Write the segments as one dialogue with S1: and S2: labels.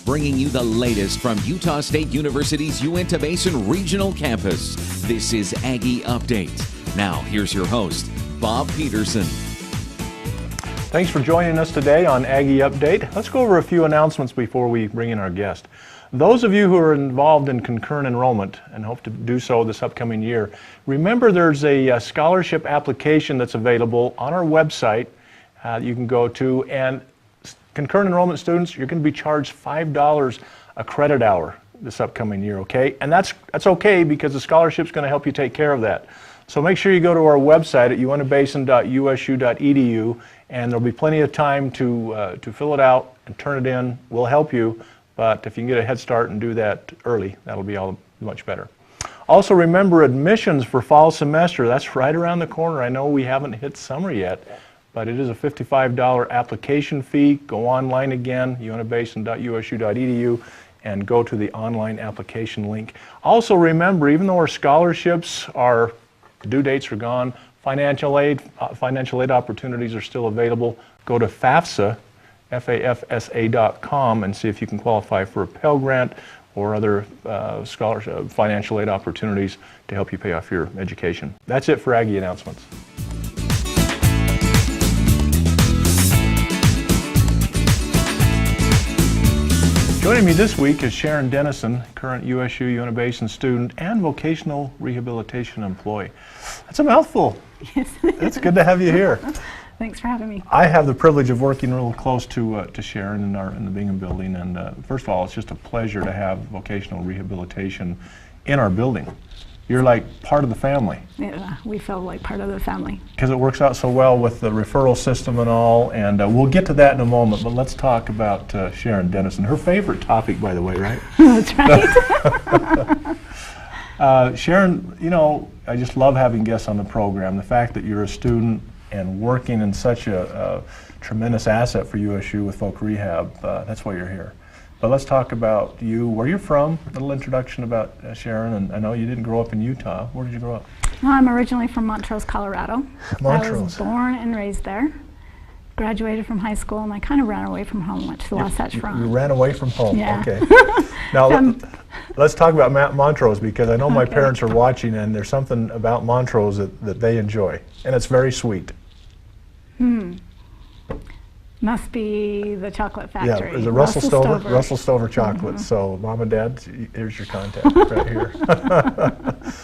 S1: bringing you the latest from Utah State University's Uintah Basin Regional Campus. This is Aggie Update. Now, here's your host, Bob Peterson.
S2: Thanks for joining us today on Aggie Update. Let's go over a few announcements before we bring in our guest. Those of you who are involved in concurrent enrollment and hope to do so this upcoming year, remember there's a scholarship application that's available on our website you can go to, and concurrent enrollment students, you're going to be charged $5 a credit hour this upcoming year, okay? And that's okay because the scholarship's going to help you take care of that. So make sure you go to our website at uintahbasin.usu, and there'll be plenty of time to fill it out and turn it in. We'll help you, but if you can get a head start and do that early, that'll be all much better. Also remember, admissions for fall semester, that's right around the corner. I know we haven't hit summer yet, but it is a $55 application fee. Go online again, uintahbasin.usu.edu, and go to the online application link. Also remember, even though our scholarships are, due dates are gone, financial aid opportunities are still available. Go to FAFSA, FAFSA.com, and see if you can qualify for a Pell Grant or other scholarship, financial aid opportunities to help you pay off your education. That's it for Aggie announcements. Joining me this week is Sharon Denison, current USU Uintah Basin student and vocational rehabilitation employee. That's a mouthful.
S3: Yes.
S2: It's good to have you here.
S3: Thanks for having me.
S2: I have the privilege of working real close to Sharon in the Bingham building, and first of all, it's just a pleasure to have vocational rehabilitation in our building. You're like part of the family.
S3: Yeah, we feel like part of the family.
S2: Because it works out so well with the referral system and all, and we'll get to that in a moment, but let's talk about Sharon Denison. Her favorite topic, by the way, right?
S3: That's right.
S2: Sharon, you know, I just love having guests on the program. The fact that you're a student and working in such a tremendous asset for USU with Voc Rehab, that's why you're here. But let's talk about you, where you're from, a little introduction about Sharon, and I know you didn't grow up in Utah. Where did you grow up?
S3: Well, I'm originally from Montrose, Colorado.
S2: Montrose.
S3: I was born and raised there. Graduated from high school, and I kind of ran away from home, went to the Wasatch Front.
S2: You ran away from home,
S3: yeah.
S2: Okay. Now, let's talk about Montrose, because I know my parents are watching, and there's something about Montrose that they enjoy, and it's very sweet.
S3: Must be the chocolate factory.
S2: Yeah, it's a Russell Stover chocolate. So, Mom and Dad, here's your contact right here.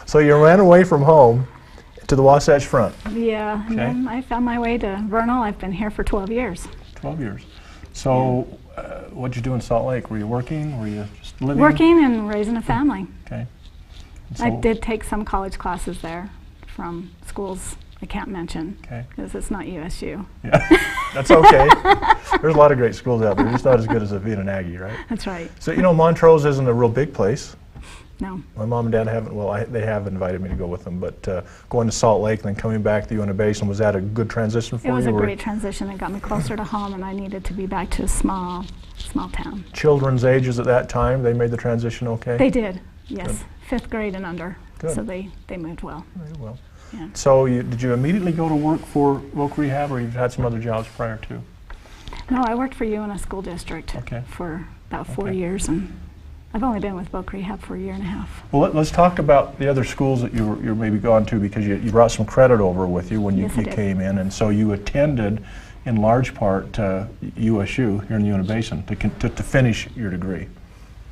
S2: So you ran away from home to the Wasatch Front.
S3: Yeah, and then I found my way to Vernal. I've been here for 12 years.
S2: 12 years. So, what'd you do in Salt Lake? Were you working? Were you just living?
S3: Working and raising a family.
S2: Okay. So
S3: I did take some college classes there from schools I can't mention, because it's not USU.
S2: Yeah, that's okay. There's a lot of great schools out there. Just not as good as being an Aggie, right?
S3: That's right.
S2: So, you know, Montrose isn't a real big place.
S3: No.
S2: My mom and dad haven't, well, they have invited me to go with them, but going to Salt Lake and then coming back to Uintah Basin, was that a good transition for you?
S3: It was a great transition. It got me closer to home, and I needed to be back to a small town.
S2: Children's ages at that time, they made the transition okay?
S3: They did, yes.
S2: Good.
S3: 5th grade and under.
S2: Good.
S3: So they moved well.
S2: Very well.
S3: Yeah.
S2: So did you immediately go to work for Voc Rehab, or you've had some other jobs prior to?
S3: No, I worked for you in a school district for about 4 years, and I've only been with Voc Rehab for a year and a half.
S2: Well, let's talk about the other schools that you're maybe gone to, because you brought some credit over with you when you came in, and so you attended in large part USU here in the Uintah Basin to finish your degree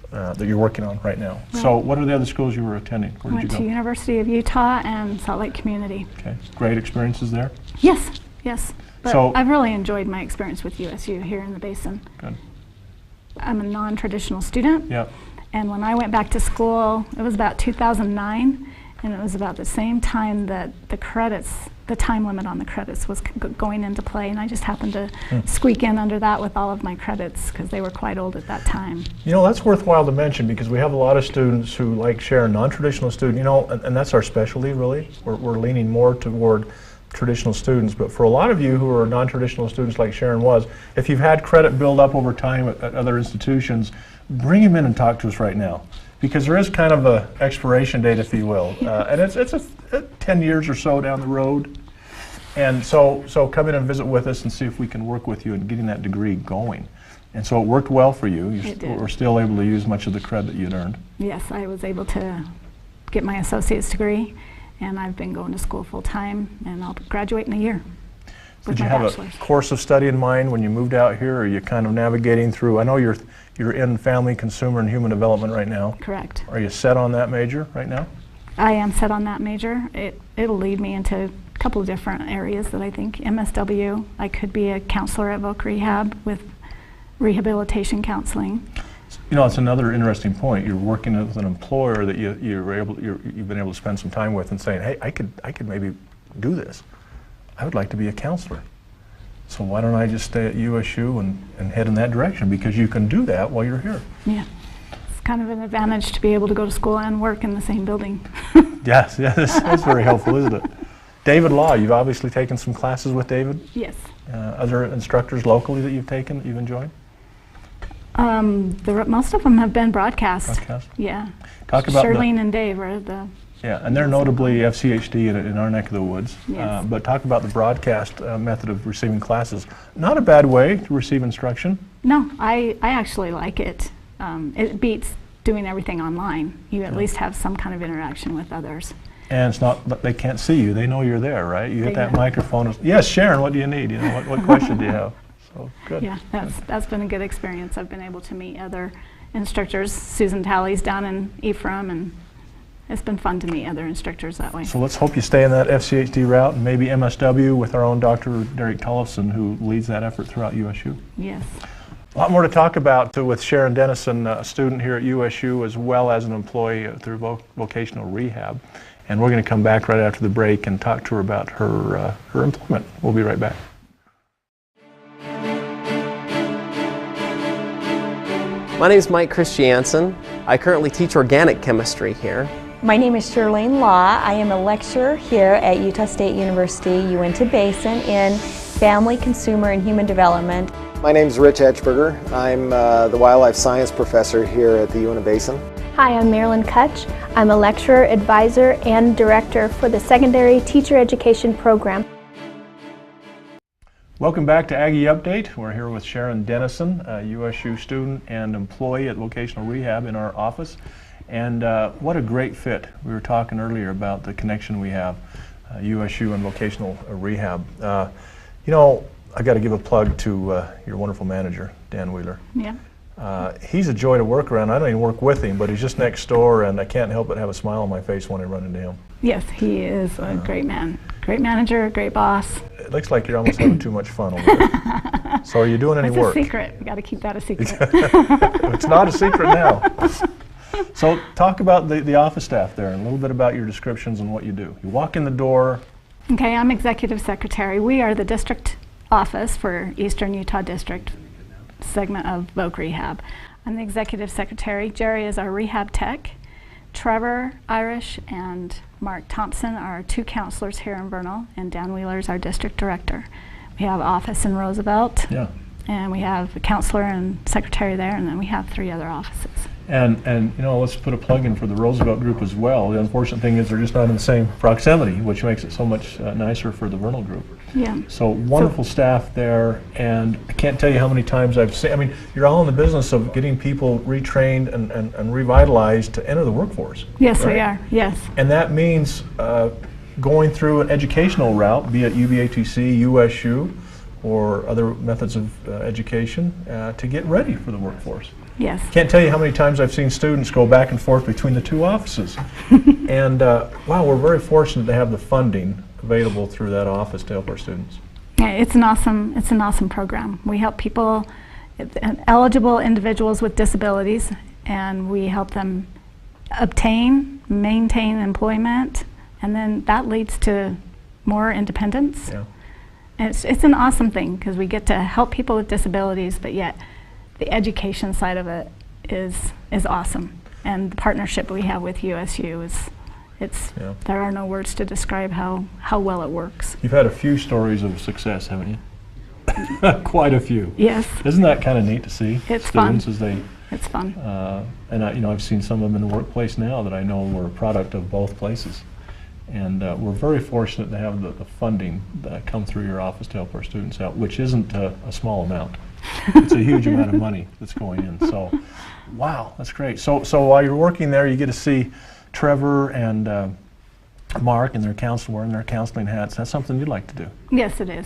S2: that you're working on right now. Right. So what are the other schools you were attending? Where did you go?
S3: I went to University of Utah and Salt Lake Community.
S2: Okay, great experiences there?
S3: Yes, yes. But
S2: so
S3: I've really enjoyed my experience with USU here in the Basin.
S2: Good.
S3: I'm a non-traditional student.
S2: Yep.
S3: And when I went back to school, it was about 2009, and it was about the same time that the time limit on the credits was going into play, and I just happened to squeak in under that with all of my credits because they were quite old at that time.
S2: You know, that's worthwhile to mention, because we have a lot of students who, like Sharon, non-traditional student, you know, and that's our specialty really. We're leaning more toward traditional students, but for a lot of you who are non-traditional students like Sharon was, if you've had credit build up over time at other institutions, bring him in and talk to us right now, because there is kind of a expiration date, if you will, and it's 10 years or so down the road. And so come in and visit with us and see if we can work with you in getting that degree going. And so it worked well for you.
S3: It did.
S2: Were still able to use much of the credit you'd earned.
S3: Yes, I was able to get my associate's degree, and I've been going to school full time, and I'll graduate in a year.
S2: Did you have a course of study in mind when you moved out here, or are you kind of navigating through? I know you're in family, consumer, and human development right now.
S3: Correct.
S2: Are you set on that major right now?
S3: I am set on that major. It'll lead me into a couple of different areas that I think. MSW, I could be a counselor at Voc Rehab with rehabilitation counseling.
S2: You know, it's another interesting point. You're working with an employer that you've been able to spend some time with and saying, hey, I could maybe do this. I would like to be a counselor. So why don't I just stay at USU and head in that direction? Because you can do that while you're here.
S3: Yeah. It's kind of an advantage to be able to go to school and work in the same building.
S2: Yes, that's very helpful, isn't it? David Law, you've obviously taken some classes with David.
S3: Yes.
S2: Other instructors locally that you've taken that you've enjoyed?
S3: Most of them have been broadcast.
S2: Broadcast?
S3: Yeah.
S2: Talk about
S3: Charlene and Dave are the...
S2: Yeah, and they're notably FCHD in our neck of the woods.
S3: Yes.
S2: But talk about the broadcast method of receiving classes. Not a bad way to receive instruction.
S3: No, I actually like it. It beats doing everything online. You at least have some kind of interaction with others.
S2: And it's not, they can't see you. They know you're there, right? You hit that microphone. Yes, Sharon, what do you need? You know, what question do you have? So good.
S3: Yeah, that's been a good experience. I've been able to meet other instructors. Susan Talley's down in Ephraim, and it's been fun to meet other instructors that way.
S2: So let's hope you stay in that FCHD route, and maybe MSW with our own Dr. Derek Tollefson, who leads that effort throughout USU.
S3: Yes.
S2: A lot more to talk about with Sharon Denison, a student here at USU, as well as an employee through vocational rehab. And we're going to come back right after the break and talk to her about her employment. We'll be right back.
S4: My name is Mike Christiansen. I currently teach organic chemistry here.
S5: My name is Charlene Law. I am a lecturer here at Utah State University, Uintah Basin in Family, Consumer, and Human Development.
S6: My name is Rich Etchberger. I'm the wildlife science professor here at the Uintah Basin.
S7: Hi, I'm Marilyn Kutch. I'm a lecturer, advisor, and director for the Secondary Teacher Education Program.
S2: Welcome back to Aggie Update. We're here with Sharon Denison, a USU student and employee at Vocational Rehab in our office. And what a great fit. We were talking earlier about the connection we have, USU and Vocational Rehab. You know, I got to give a plug to your wonderful manager, Dan Wheeler.
S3: Yeah.
S2: He's a joy to work around. I don't even work with him, but he's just next door, and I can't help but have a smile on my face when I run into him.
S3: Yes, he is a great man. Great manager, great boss.
S2: It looks like you're almost having too much fun over there. So are you doing any work?
S3: It's a secret. We got to keep that a secret.
S2: It's not a secret now. So talk about the office staff there and a little bit about your descriptions and what you do. You walk in the door.
S3: Okay, I'm executive secretary. We are the district office for Eastern Utah District segment of Voc Rehab. I'm the executive secretary. Jerry is our rehab tech. Trevor Irish and Mark Thompson are our two counselors here in Vernal, and Dan Wheeler is our district director. We have office in Roosevelt, and we have a counselor and secretary there, and then we have 3 other offices. And
S2: you know, let's put a plug in for the Roosevelt group as well. The unfortunate thing is they're just not in the same proximity, which makes it so much nicer for the Vernal group.
S3: Yeah.
S2: So wonderful staff there, and I can't tell you how many times I've seen, I mean, you're all in the business of getting people retrained and revitalized to enter the workforce.
S3: Yes,
S2: right?
S3: we are, yes.
S2: And that means going through an educational route, be it UVATC, USU, or other methods of education to get ready for the workforce.
S3: Yes.
S2: Can't tell you how many times I've seen students go back and forth between the 2 offices. And wow, we're very fortunate to have the funding available through that office to help our students.
S3: Yeah, it's an awesome program. We help people, eligible individuals with disabilities, and we help them obtain, maintain employment, and then that leads to more independence.
S2: Yeah.
S3: And it's an awesome thing because we get to help people with disabilities, but yet the education side of it is awesome. And the partnership we have with USU there are no words to describe how well it works.
S2: You've had a few stories of success, haven't you? Quite a few.
S3: Yes.
S2: Isn't that kind of neat to see?
S3: It's
S2: students
S3: fun.
S2: As they.
S3: It's fun.
S2: And I've seen some of them in the workplace now that I know were a product of both places. And we're very fortunate to have the funding come through your office to help our students out, which isn't a small amount. It's a huge amount of money that's going in. So, wow, that's great. So while you're working there, you get to see Trevor and Mark and their wearing their counseling hats. That's something you'd like to do.
S3: Yes, it is.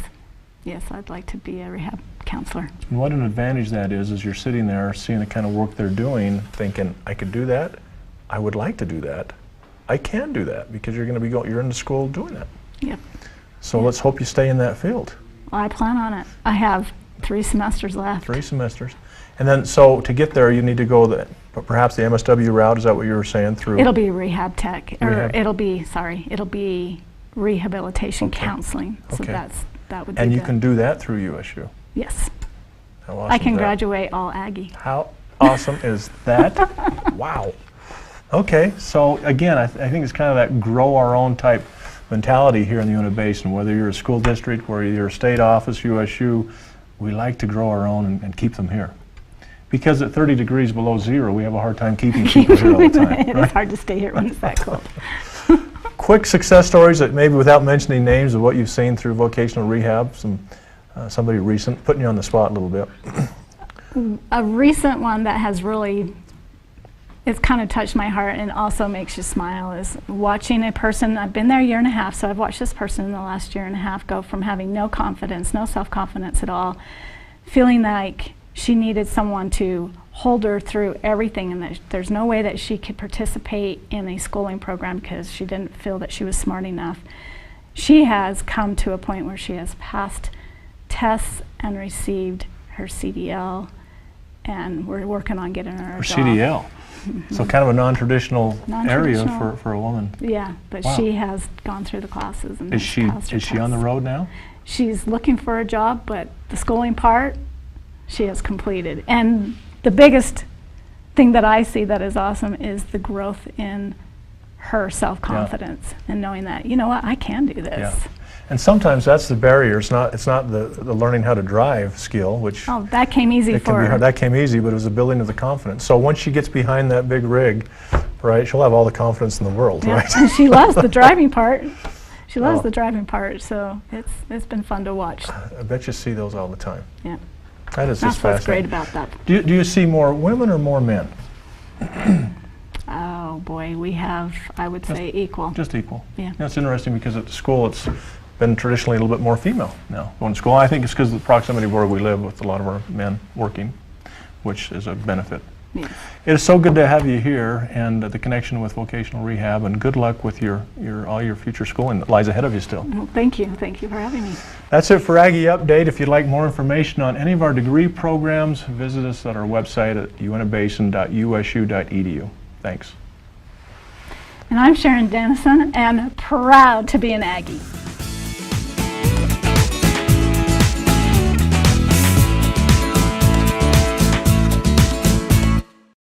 S3: Yes, I'd like to be a rehab counselor.
S2: And what an advantage that is as you're sitting there seeing the kind of work they're doing, thinking, I could do that. I would like to do that. I can do that, because you're going to be you're in the school doing that.
S3: Yep.
S2: So let's hope you stay in that field.
S3: Well, I plan on it. I have 3 semesters left.
S2: 3 semesters. And then, so to get there, you need to go perhaps the MSW route. Is that what you were saying? Through
S3: It'll be rehab tech,
S2: Rehab.
S3: or it'll be rehabilitation counseling. So
S2: Okay.
S3: that would be
S2: And you
S3: good.
S2: can do that through USU.
S3: Yes.
S2: How awesome
S3: I can
S2: is that?
S3: graduate all Aggie.
S2: How awesome is that? Wow. Okay, so again, I think it's kind of that grow our own type mentality here in the Uintah Basin. Whether you're a school district, whether you're a state office, USU, we like to grow our own and keep them here. Because at 30 degrees below zero, we have a hard time keeping people here all the time.
S3: It is hard to stay here when it's that cold.
S2: Quick success stories that maybe without mentioning names of what you've seen through vocational rehab, somebody recent, putting you on the spot a little bit.
S3: A recent one that has really, it's kind of touched my heart and also makes you smile, is watching a person. I've been there a year and a half, so I've watched this person in the last year and a half go from having no confidence, no self-confidence at all, feeling like she needed someone to hold her through everything, and that there's no way that she could participate in a schooling program because she didn't feel that she was smart enough. She has come to a point where she has passed tests and received her CDL, and we're working on getting her a job.
S2: CDL. So kind of a non-traditional area for a woman.
S3: Yeah, but
S2: Wow.
S3: she has gone through the classes and
S2: Is she
S3: passed her
S2: on the
S3: tests.
S2: road now?
S3: She's looking for a job, but the schooling part she has completed. And the biggest thing that I see that is awesome is the growth in her self-confidence and knowing that, you know what, I can do this.
S2: Yeah. And sometimes that's the barrier. It's not the learning how to drive skill, which
S3: Oh, that came easy
S2: it can
S3: for
S2: be
S3: her.
S2: hard. That came easy, but it was the building of the confidence. So once she gets behind that big rig, right, she'll have all the confidence in the world,
S3: Yeah,
S2: right?
S3: and she loves the driving part. She loves
S2: Oh.
S3: the driving part, so it's been fun to watch.
S2: I bet you see those all the time.
S3: Yeah.
S2: That is
S3: That's
S2: just
S3: what's great
S2: fascinating.
S3: about that.
S2: Do you see more women or more men?
S3: Oh boy, we have, I would say, equal.
S2: Just equal.
S3: Yeah.
S2: That's interesting because at the school it's been traditionally a little bit more female now going to school. I think it's because of the proximity of where we live with a lot of our men working, which is a benefit.
S3: Yeah.
S2: It is so good to have you here, and the connection with vocational rehab, and good luck with all your future schooling that lies ahead of you still.
S3: Well, thank you. Thank you for having me.
S2: That's it for Aggie Update. If you'd like more information on any of our degree programs, visit us at our website at uintahbasin.usu.edu. Thanks.
S3: And I'm Sharon Denison, and proud to be an Aggie.